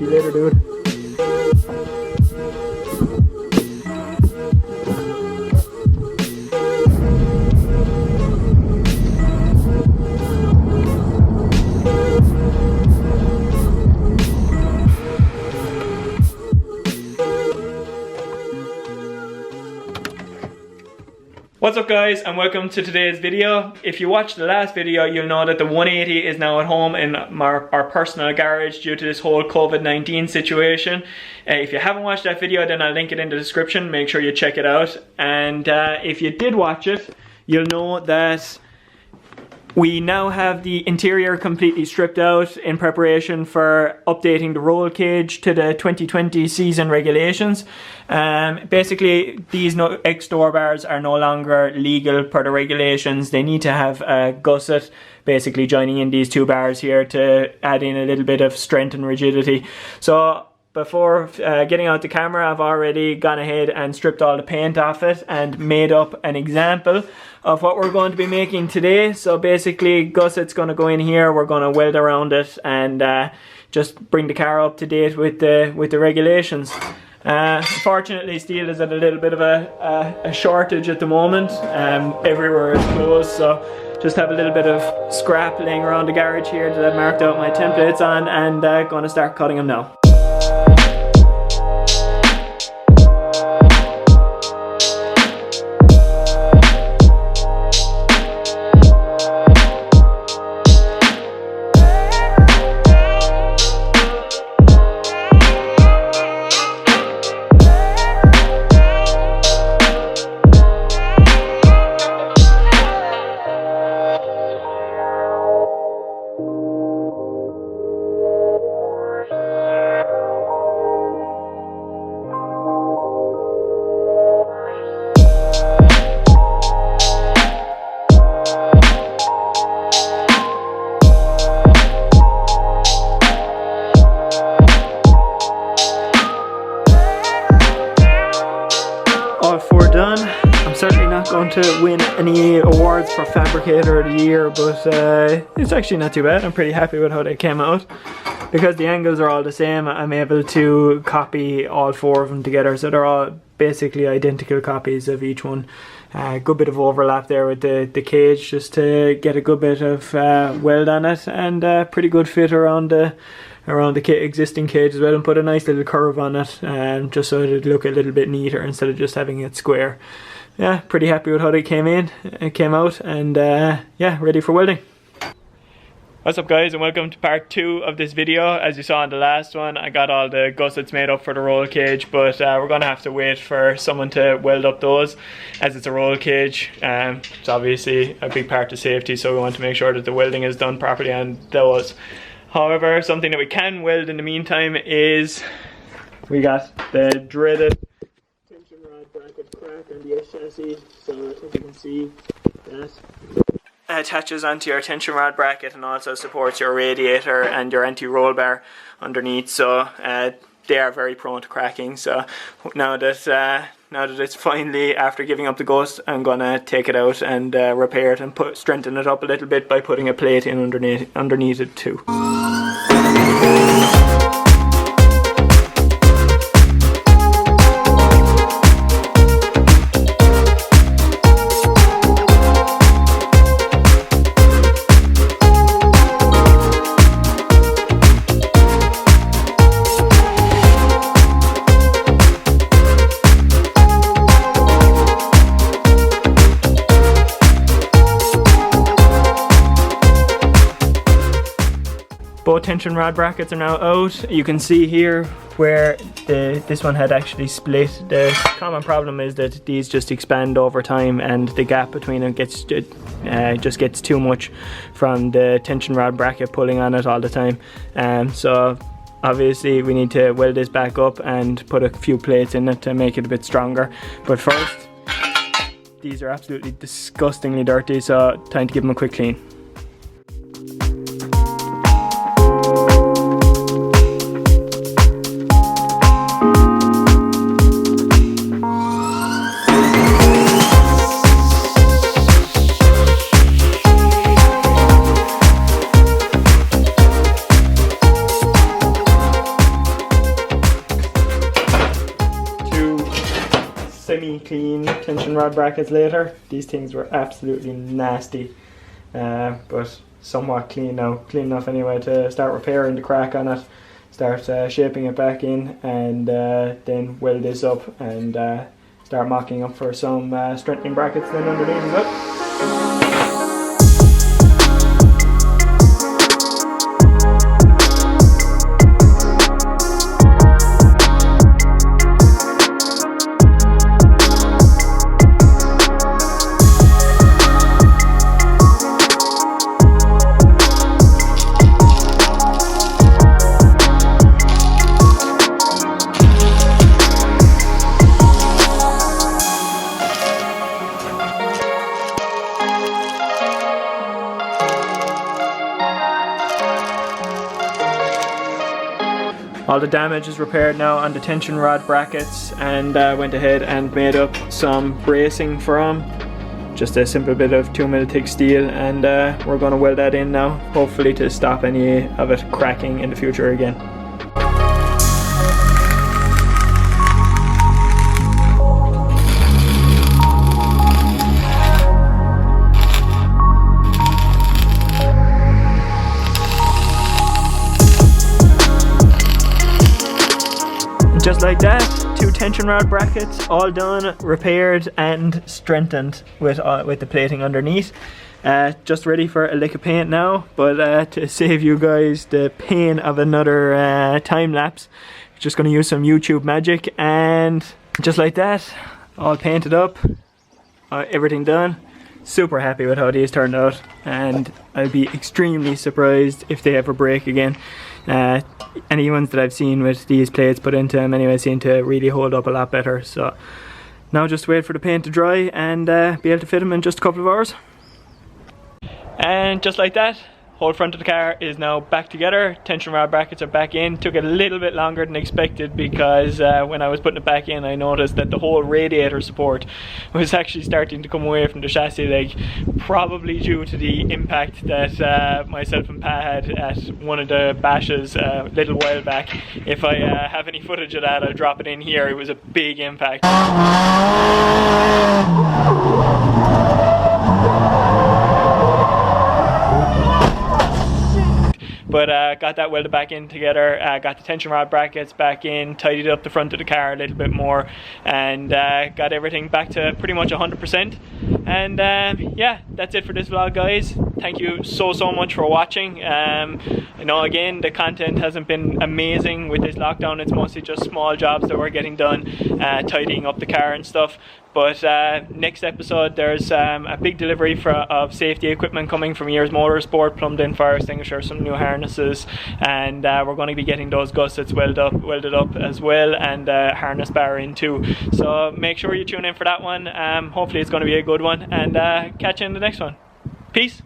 you later, dude. What's up guys, and welcome to today's video. If you watched the last video, you'll know that the 180 is now at home in our personal garage due to this whole COVID-19 situation. If you haven't watched that video, then I'll link it in the description. Make sure you check it out. And if you did watch it, you'll know that we now have the interior completely stripped out in preparation for updating the roll cage to the 2020 season regulations. Basically, these X-door bars are no longer legal per the regulations. They need to have a gusset basically joining in these two bars here to add in a little bit of strength and rigidity. So before getting out the camera, I've already gone ahead and stripped all the paint off it and made up an example of what we're going to be making today. So basically, gusset's going to go in here, we're going to weld around it and just bring the car up to date with the regulations. Unfortunately, steel is at a little bit of a shortage at the moment. Everywhere is closed, so just have a little bit of scrap laying around the garage here that I've marked out my templates on, and going to start cutting them now. Done. I'm certainly not going to win any awards for Fabricator of the Year, but it's actually not too bad. I'm pretty happy with how they came out. Because the angles are all the same, I'm able to copy all four of them together, so they're all basically identical copies of each one. Good bit of overlap there with the cage just to get a good bit of weld on it, and pretty good fit around the existing cage as well, and put a nice little curve on it, just so it'd look a little bit neater instead of just having it square. Yeah, pretty happy with how they came out, and yeah, ready for welding. What's up guys, and welcome to part 2 of this video. As you saw in the last one, I got all the gussets made up for the roll cage, but we're going to have to wait for someone to weld up those, as it's a roll cage. It's obviously a big part of safety, so we want to make sure that the welding is done properly on those. However, something that we can weld in the meantime is we got the dreaded tension rod bracket crack on the S chassis. So I think you can see that attaches onto your tension rod bracket and also supports your radiator and your anti-roll bar underneath. So they are very prone to cracking. So now that it's finally, after giving up the ghost, I'm gonna take it out and repair it and strengthen it up a little bit by putting a plate in underneath it too. Both tension rod brackets are now out. You can see here where this one had actually split. The common problem is that these just expand over time, and the gap between them just gets too much from the tension rod bracket pulling on it all the time. So obviously we need to weld this back up and put a few plates in it to make it a bit stronger. But first, these are absolutely disgustingly dirty, so time to give them a quick clean. clean tension rod brackets later. These things were absolutely nasty, but somewhat clean now. Clean enough anyway to start repairing the crack on it, start shaping it back in, and then weld this up and start mocking up for some strengthening brackets then underneath as well. All the damage is repaired now on the tension rod brackets, and went ahead and made up some bracing for them. Just a simple bit of 2mm thick steel, and we're going to weld that in now, hopefully to stop any of it cracking in the future again. Just like that, 2 tension rod brackets all done, repaired and strengthened with the plating underneath. Just ready for a lick of paint now, but to save you guys the pain of another time lapse, just going to use some YouTube magic, and just like that, all painted up, everything done. Super happy with how these turned out, and I'll be extremely surprised if they ever break again. Any ones that I've seen with these plates put into them anyway seem to really hold up a lot better. So now just wait for the paint to dry and be able to fit them in just a couple of hours. And just like that, whole front of the car is now back together. Tension rod brackets are back in. Took a little bit longer than expected because when I was putting it back in, I noticed that the whole radiator support was actually starting to come away from the chassis leg, probably due to the impact that myself and Pa had at one of the bashes a little while back. If I have any footage of that, I'll drop it in here. It was a big impact. But got that welded back in together, got the tension rod brackets back in, tidied up the front of the car a little bit more, and got everything back to pretty much 100%. And yeah, that's it for this vlog, guys. Thank you so much for watching. I know again the content hasn't been amazing with this lockdown. It's mostly just small jobs that we're getting done, tidying up the car and stuff. But next episode there's a big delivery of safety equipment coming from Years Motorsport, plumbed in fire extinguisher, some new harnesses, and we're going to be getting those gussets welded up as well, and harness bar in too. So make sure you tune in for that one. Hopefully it's going to be a good one, and catch you in the next one. Peace.